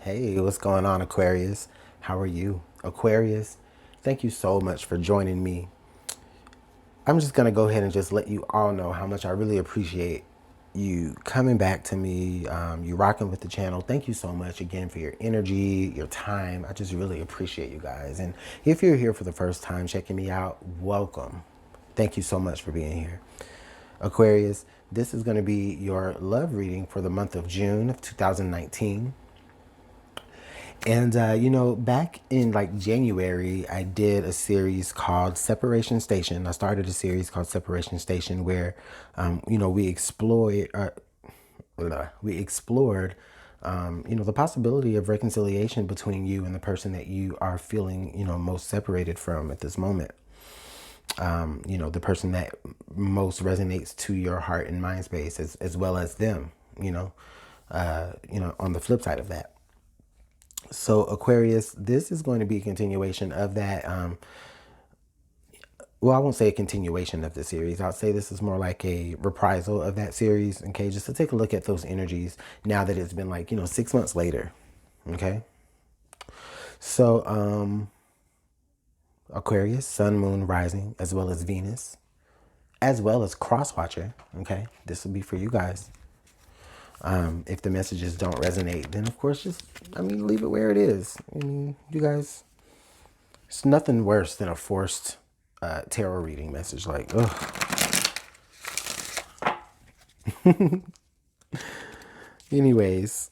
Hey, what's going on, Aquarius? How are you? Aquarius, thank you so much for joining me. I'm just going to go ahead and just let you all know how much I really appreciate you coming back to me, you rocking with the channel. Thank you so much again for your energy, your time. I just really appreciate you guys. And if you're here for the first time checking me out, welcome. Thank you so much for being here. Aquarius, this is going to be your love reading for the month of June of 2019. And, back in like January, I did a series called Separation Station. I started a series called Separation Station where, we explored, the possibility of reconciliation between you and the person that you are feeling, most separated from at this moment. The person that most resonates to your heart and mind space as well as them, on the flip side of that. So Aquarius, this is going to be a continuation of that. Well, I won't say a continuation of the series. I'll say this is more like a reprisal of that series. Okay, just to take a look at those energies now that it's been like 6 months later. Okay, so Aquarius, Sun, Moon, Rising, as well as Venus, as well as Cross Watcher. Okay, this will be for you guys. If the messages don't resonate, then of course leave it where it is. You guys, it's nothing worse than a forced tarot reading message. Like, ugh. Anyways,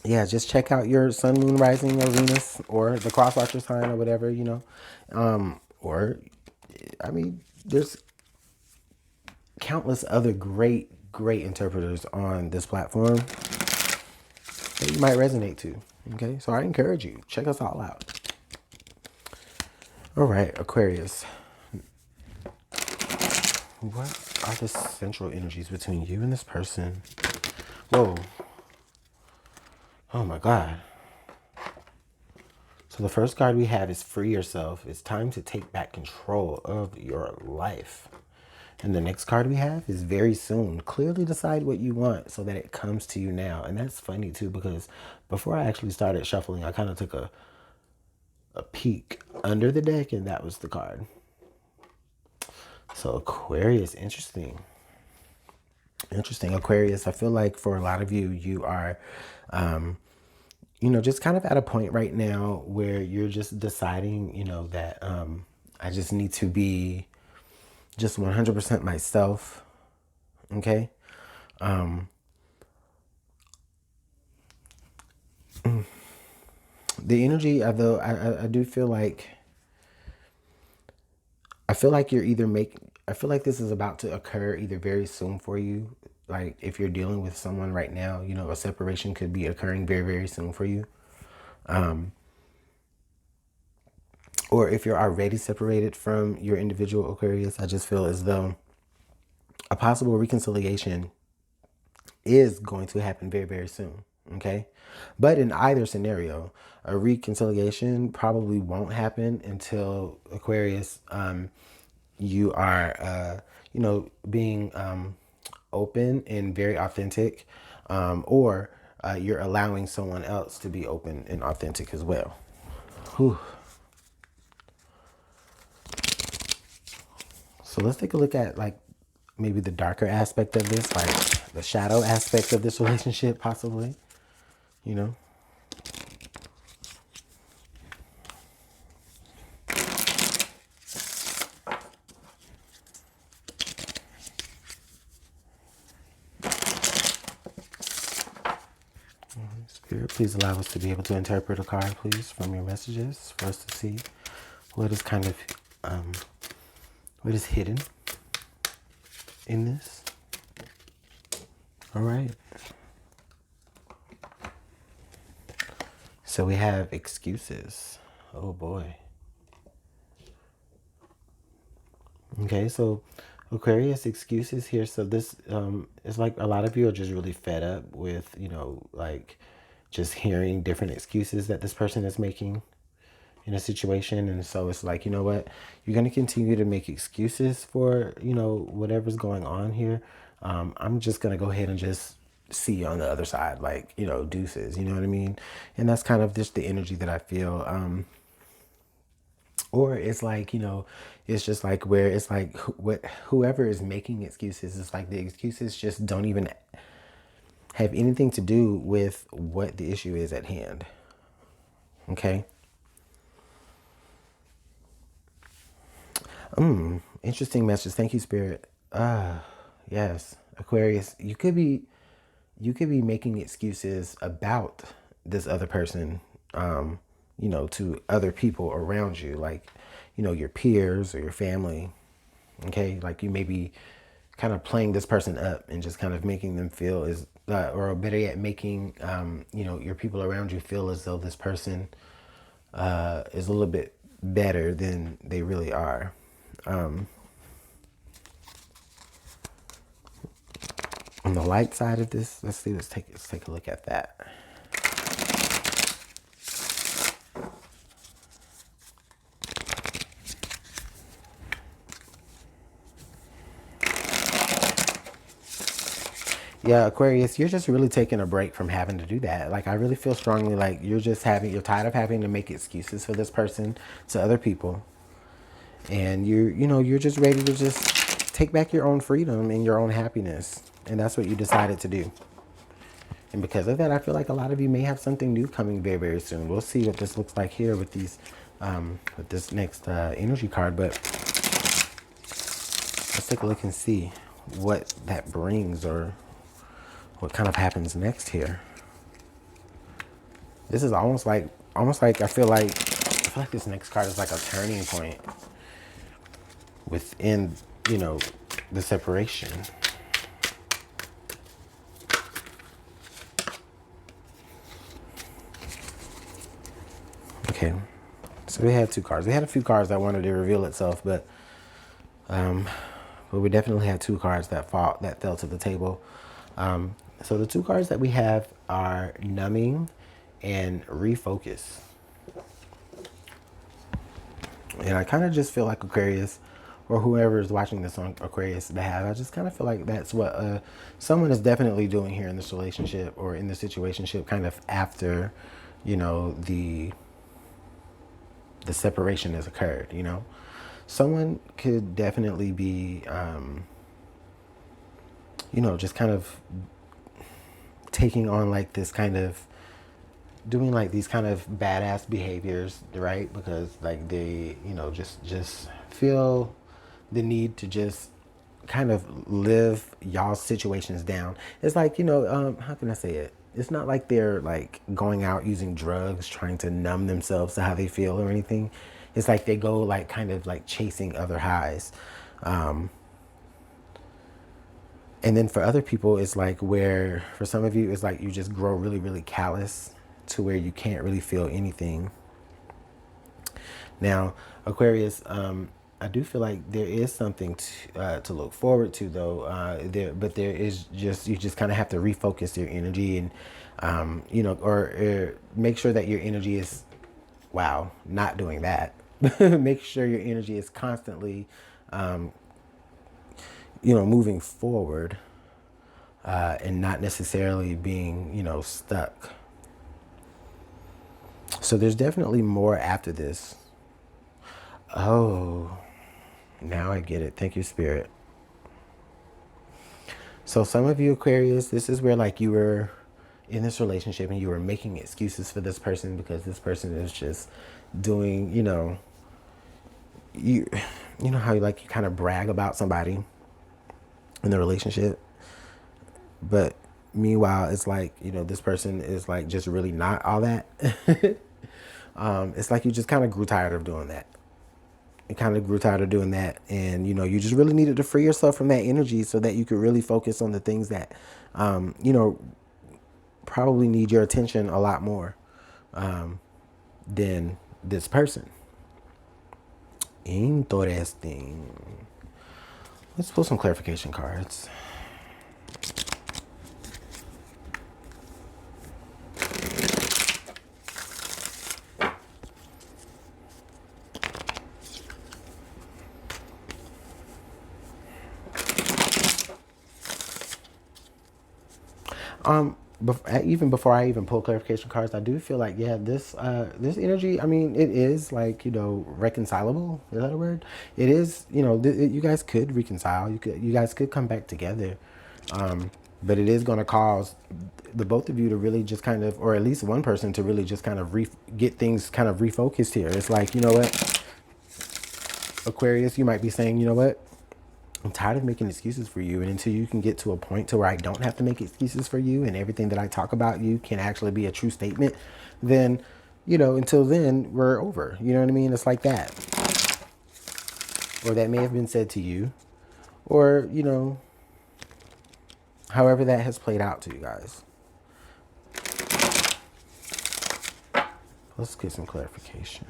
yeah, just check out your Sun, Moon, Rising, or Venus, or the Cross Watcher sign, or whatever, there's countless other great interpreters on this platform that you might resonate to. Okay, so I encourage you, check us all out. All right, Aquarius, what are the central energies between you and this person? Whoa. Oh my God. So the first card we have is free yourself. It's time to take back control of your life. And the next card we have is very soon. Clearly decide what you want so that it comes to you now. And that's funny too, because before I actually started shuffling, I kind of took a peek under the deck, and that was the card. So Aquarius, interesting. Interesting. Aquarius, I feel like for a lot of you, you are, just kind of at a point right now where you're just deciding, that I just need to be just 100% myself. Okay. The energy, although I do feel like, I feel like I feel like this is about to occur either very soon for you. Like if you're dealing with someone right now, a separation could be occurring very, very soon for you. Or if you're already separated from your individual Aquarius, I just feel as though a possible reconciliation is going to happen very, very soon. Okay. But in either scenario, a reconciliation probably won't happen until Aquarius, you are, being open and very authentic, or you're allowing someone else to be open and authentic as well. Whew. So let's take a look at like maybe the darker aspect of this, like the shadow aspect of this relationship, possibly, Spirit, please allow us to be able to interpret a card, please, from your messages for us to see what is kind of, what is hidden in this. All right. So we have excuses. Oh boy. Okay, so Aquarius, excuses here. So this is like a lot of you are just really fed up with, like just hearing different excuses that this person is making in a situation. And so it's like, you know what, you're going to continue to make excuses for, whatever's going on here. I'm just going to go ahead and just see you on the other side, like, you know, deuces, you know what I mean? And that's kind of just the energy that I feel. Or it's like, you know, it's just like where it's like whoever is making excuses, it's like the excuses just don't even have anything to do with what the issue is at hand. Okay. Interesting message. Thank you, Spirit. Yes, Aquarius, you could be making excuses about this other person, you know, to other people around you, like, you know, your peers or your family. Okay, like you may be kind of playing this person up and just kind of making them feel as, or better yet, making, you know, your people around you feel as though this person is a little bit better than they really are. On the light side of this, let's see, let's take a look at that. Yeah, Aquarius, you're just really taking a break from having to do that. Like, I really feel strongly like you're tired of having to make excuses for this person to other people. And you know, you're just ready to just take back your own freedom and your own happiness. And that's what you decided to do. And because of that, I feel like a lot of you may have something new coming very, very soon. We'll see what this looks like here with these, with this next energy card. But let's take a look and see what that brings or what kind of happens next here. This is almost like I feel like this next card is like a turning point within, you know, the separation. Okay, so we had two cards. We had a few cards that wanted to reveal itself, but we definitely had two cards that fell to the table. So the two cards that we have are numbing and refocus. And I kind of just feel like Aquarius, or whoever is watching this on Aquarius, I just kind of feel like that's what someone is definitely doing here in this relationship or in this situationship, kind of after, you know, the separation has occurred. You know, someone could definitely be, you know, just kind of taking on like this kind of, doing like these kind of badass behaviors, right? Because like they, you know, just feel the need to just kind of live y'all's situations down. It's like, you know, how can I say it? It's not like they're like going out using drugs, trying to numb themselves to how they feel or anything. It's like they go like kind of like chasing other highs. And then for other people, it's like where, for some of you, it's like you just grow really, really callous to where you can't really feel anything. Now, Aquarius, I do feel like there is something to look forward to, though. But there is just, you just kind of have to refocus your energy and, you know, or make sure that your energy is, wow, not doing that. Make sure your energy is constantly, you know, moving forward and not necessarily being, you know, stuck. So there's definitely more after this. Oh, now I get it. Thank you, Spirit. So some of you Aquarius, this is where like you were in this relationship and you were making excuses for this person because this person is just doing, you know how like you kind of brag about somebody in the relationship, but meanwhile it's like, you know, this person is like just really not all that. It's like you just kind of grew tired of doing that. You kind of grew tired of doing that, and you know, you just really needed to free yourself from that energy so that you could really focus on the things that, you know, probably need your attention a lot more than this person. Interesting. Let's pull some clarification cards. Even before I even pull clarification cards, I do feel like, yeah, this energy, I mean, it is like, reconcilable. Is that a word? It is, you guys could reconcile. You guys could come back together. But it is going to cause the both of you to really just kind of, or at least one person to really just kind of get things kind of refocused here. It's like, you know what, Aquarius, you might be saying, you know what, I'm tired of making excuses for you. And until you can get to a point to where I don't have to make excuses for you and everything that I talk about you can actually be a true statement, then, until then, we're over. You know what I mean? It's like that. Or that may have been said to you. Or, however that has played out to you guys. Let's get some clarification.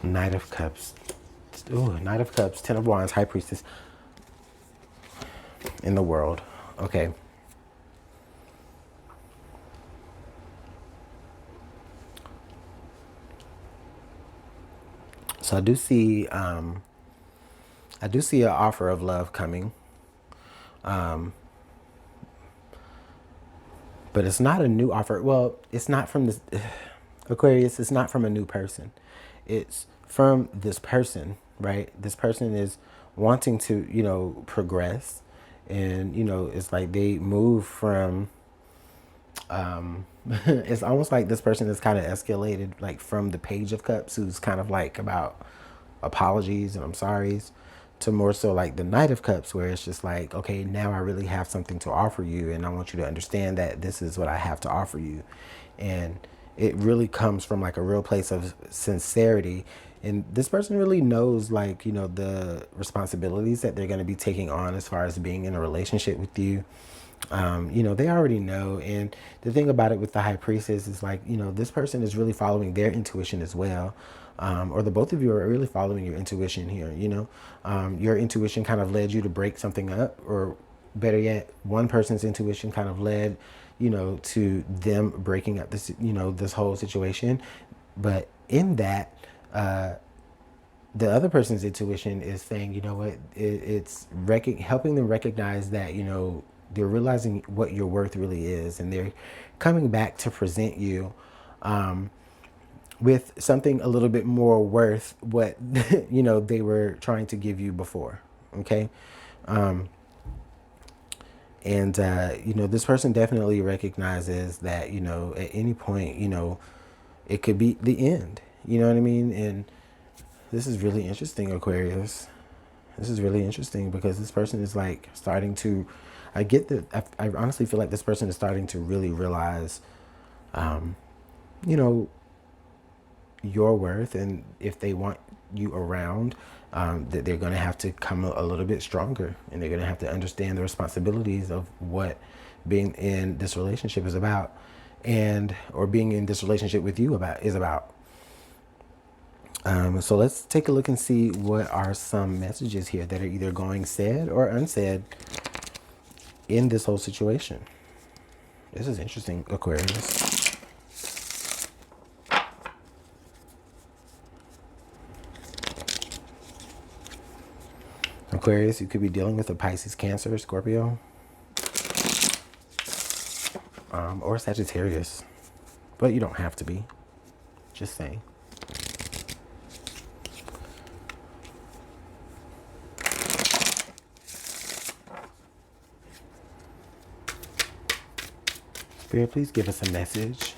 Knight of Cups. Ooh, Knight of Cups, Ten of Wands, High Priestess. In the world. Okay. So I do see an offer of love coming. But it's not a new offer. Well, it's not from this Aquarius, it's not from a new person. It's from this person, right? This person is wanting to, progress. And, it's like they move from it's almost like this person is kind of escalated like from the Page of Cups, who's kind of like about apologies and I'm sorry's, to more so like the Knight of Cups, where it's just like, okay, now I really have something to offer you and I want you to understand that this is what I have to offer you. And it really comes from like a real place of sincerity. And this person really knows like, the responsibilities that they're going to be taking on as far as being in a relationship with you. They already know. And the thing about it with the High Priestess is like, this person is really following their intuition as well. Or the both of you are really following your intuition here. Your intuition kind of led you to break something up, or better yet, one person's intuition kind of led, to them breaking up this, this whole situation. But in that, the other person's intuition is saying, you know what, it's helping them recognize that, they're realizing what your worth really is, and they're coming back to present you with something a little bit more worth what they were trying to give you before. Okay. And this person definitely recognizes that, at any point, it could be the end. You know what I mean? And this is really interesting, Aquarius. This is really interesting because this person is like starting to, I get that. I honestly feel like this person is starting to really realize, you know, your worth, and if they want you around, that they're going to have to come a little bit stronger, and they're going to have to understand the responsibilities of what being in this relationship is about, or being in this relationship with you is about. So let's take a look and see what are some messages here that are either going said or unsaid in this whole situation. This is interesting, Aquarius. Aquarius, you could be dealing with a Pisces, Cancer, Scorpio, or Sagittarius, but you don't have to be. Just saying. Spirit, please give us a message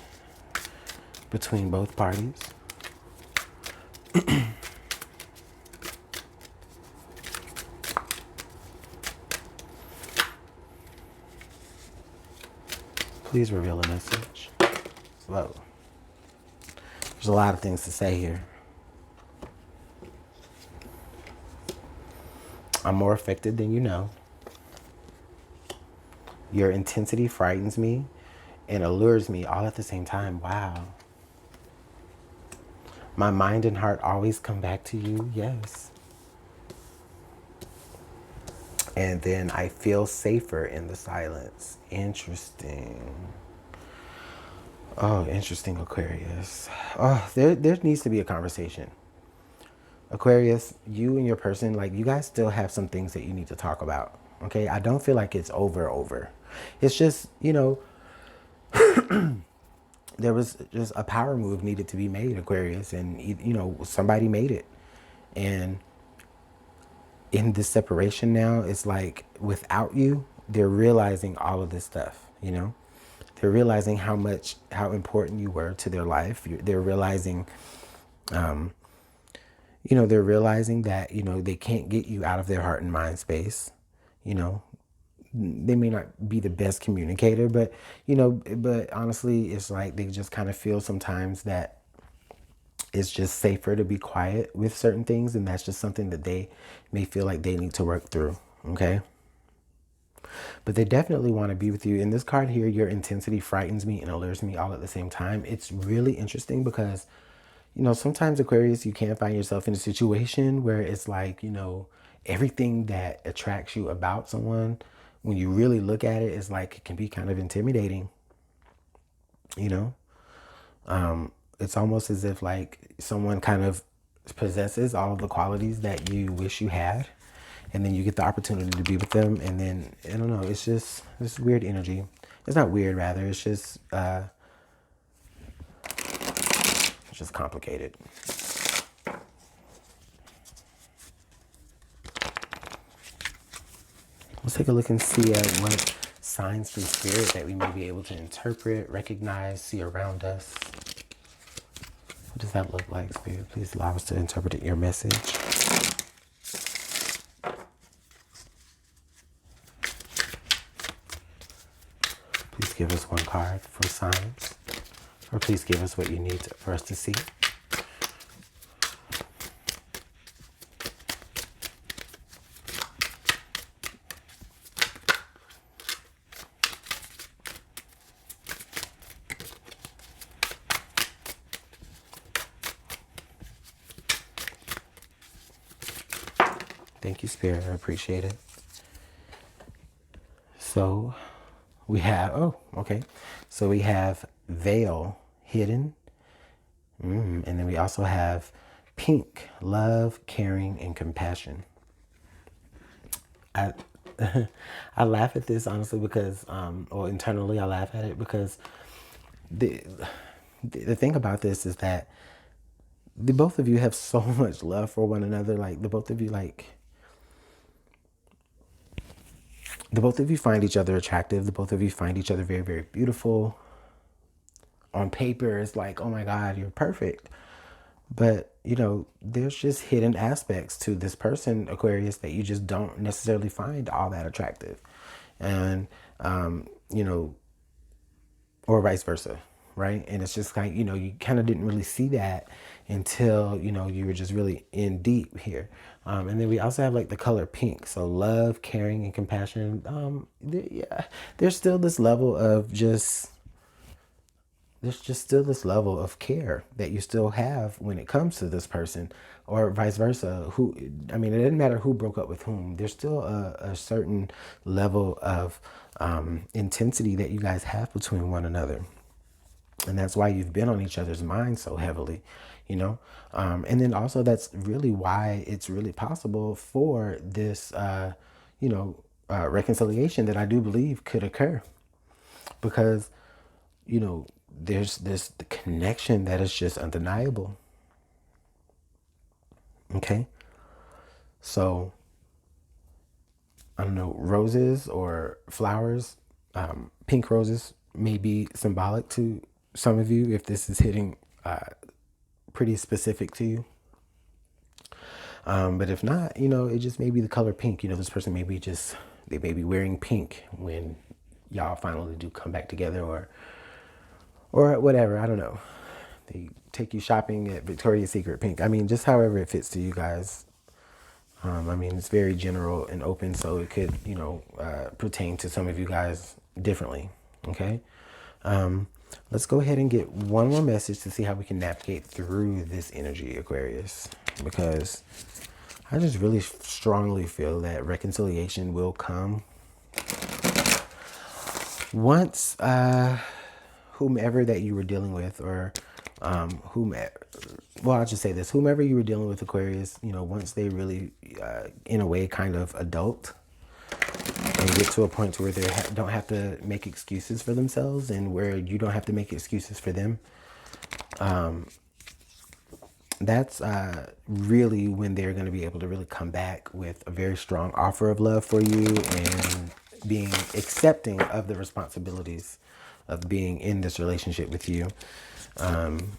between both parties. Please reveal a message. Slow. There's a lot of things to say here. I'm more affected than you know. Your intensity frightens me and allures me all at the same time. Wow. My mind and heart always come back to you. Yes. And then I feel safer in the silence. Interesting. Oh, interesting, Aquarius. Oh, there needs to be a conversation. Aquarius, you and your person, like, you guys still have some things that you need to talk about. Okay, I don't feel like it's over. It's just, there was just a power move needed to be made, Aquarius, and somebody made it. And in this separation now, it's like without you, they're realizing all of this stuff. They're realizing how important you were to their life. They're realizing, they're realizing that, they can't get you out of their heart and mind space. You know, they may not be the best communicator, but honestly, it's like they just kind of feel sometimes that it's just safer to be quiet with certain things. And that's just something that they may feel like they need to work through. Okay. But they definitely want to be with you. In this card here, your intensity frightens me and allures me all at the same time. It's really interesting because, sometimes, Aquarius, you can find yourself in a situation where it's like, everything that attracts you about someone, when you really look at it, is like, it can be kind of intimidating. It's almost as if like someone kind of possesses all of the qualities that you wish you had. And then you get the opportunity to be with them. And then, I don't know, it's just this weird energy. It's not weird, rather. It's just complicated. Let's take a look and see what signs from spirit that we may be able to interpret, recognize, see around us. What does that look like, Spirit? Please allow us to interpret your message. Please give us one card for signs. Or please give us what you need for us to see. Thank you, Spirit. I appreciate it. So we have, So we have veil, hidden. And then we also have pink, love, caring, and compassion. I I laugh at this honestly because, or internally I laugh at it because the thing about this is that the both of you have so much love for one another. Like the both of you find each other attractive. The both of you find each other very, very beautiful. On paper, it's like, oh my God, you're perfect. But, there's just hidden aspects to this person, Aquarius, that you just don't necessarily find all that attractive. And, or vice versa, right? And it's just like, you kind of didn't really see that until, you were just really in deep here. And then we also have like the color pink. So love, caring, and compassion. There's still this level of there's just still this level of care that you still have when it comes to this person, or vice versa. It doesn't matter who broke up with whom. There's still a certain level of intensity that you guys have between one another. And that's why you've been on each other's minds so heavily, and then also that's really why it's really possible for this, reconciliation that I do believe could occur, because, there's this connection that is just undeniable. Okay. So, I don't know, roses or flowers, pink roses may be symbolic to some of you if this is hitting pretty specific to you. But if not, it just may be the color pink. This person may be they may be wearing pink when y'all finally do come back together, or whatever. I don't know. They take you shopping at Victoria's Secret pink. Just however it fits to you guys. It's very general and open, so it could, pertain to some of you guys differently. Okay. Let's go ahead and get one more message to see how we can navigate through this energy, Aquarius, because I just really strongly feel that reconciliation will come once whomever that you were dealing with, or whomever, well, I'll just say this, whomever you were dealing with, Aquarius, you know, once they really, in a way, kind of adult and get to a point to where they don't have to make excuses for themselves, and where you don't have to make excuses for them, that's really when they're going to be able to really come back with a very strong offer of love for you, and being accepting of the responsibilities of being in this relationship with you. And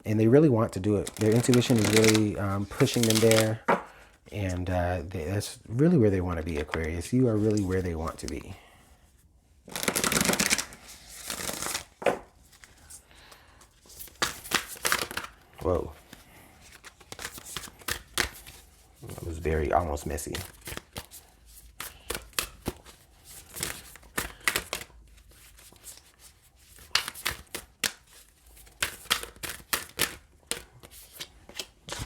they really want to do it. Their intuition is really pushing them there, and that's really where they want to be, Aquarius. You are really where they want to be. Whoa. That was very almost messy.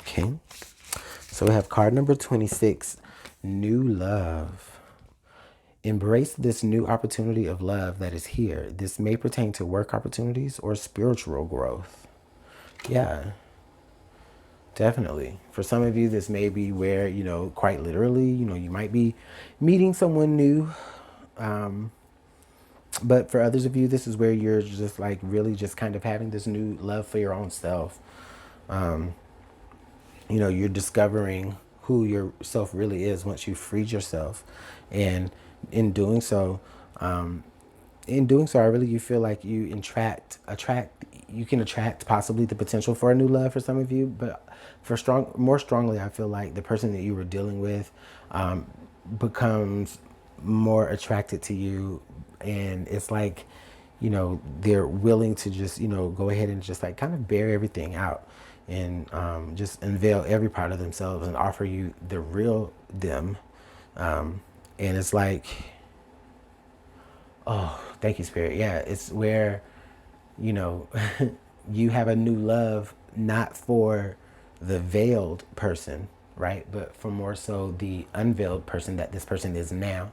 Okay. So we have card number 26, new love. Embrace this new opportunity of love that is here. This may pertain to work opportunities or spiritual growth. Yeah. Definitely. For some of you, this may be where, you know, quite literally, you know, you might be meeting someone new. But for others of you, this is where you're just like really just kind of having this new love for your own self. You know, you're discovering who yourself really is once you've freed yourself. And in doing so, I really, you feel like you you can attract possibly the potential for a new love for some of you, but more strongly, I feel like the person that you were dealing with becomes more attracted to you, and it's like, you know, they're willing to just, you know, go ahead and just like kind of bear everything out, and just unveil every part of themselves and offer you the real them. And it's like, oh, thank you, Spirit. Yeah, it's where, you know, you have a new love, not for the veiled person, right? But for more so the unveiled person that this person is now.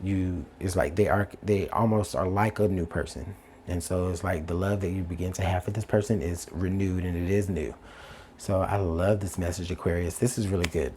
It's like they almost are like a new person. And so it's like the love that you begin to have for this person is renewed, and it is new. So I love this message, Aquarius. This is really good.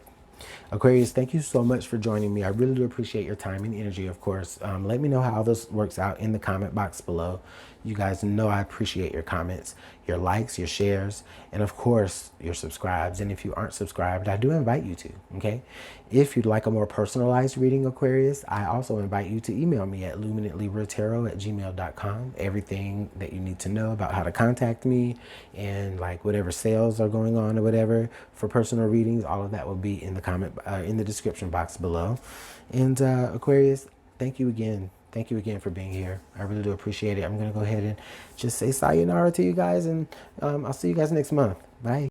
Aquarius, thank you so much for joining me. I really do appreciate your time and energy, of course. Let me know how this works out in the comment box below. You guys know I appreciate your comments, your likes, your shares, and of course, your subscribes. And if you aren't subscribed, I do invite you to, okay? If you'd like a more personalized reading, Aquarius, I also invite you to email me at LuminantLibraTarot@gmail.com. Everything that you need to know about how to contact me, and like whatever sales are going on or whatever for personal readings, all of that will be in the description box below. And Aquarius, thank you again. Thank you again for being here. I really do appreciate it. I'm going to go ahead and just say sayonara to you guys, and I'll see you guys next month. Bye.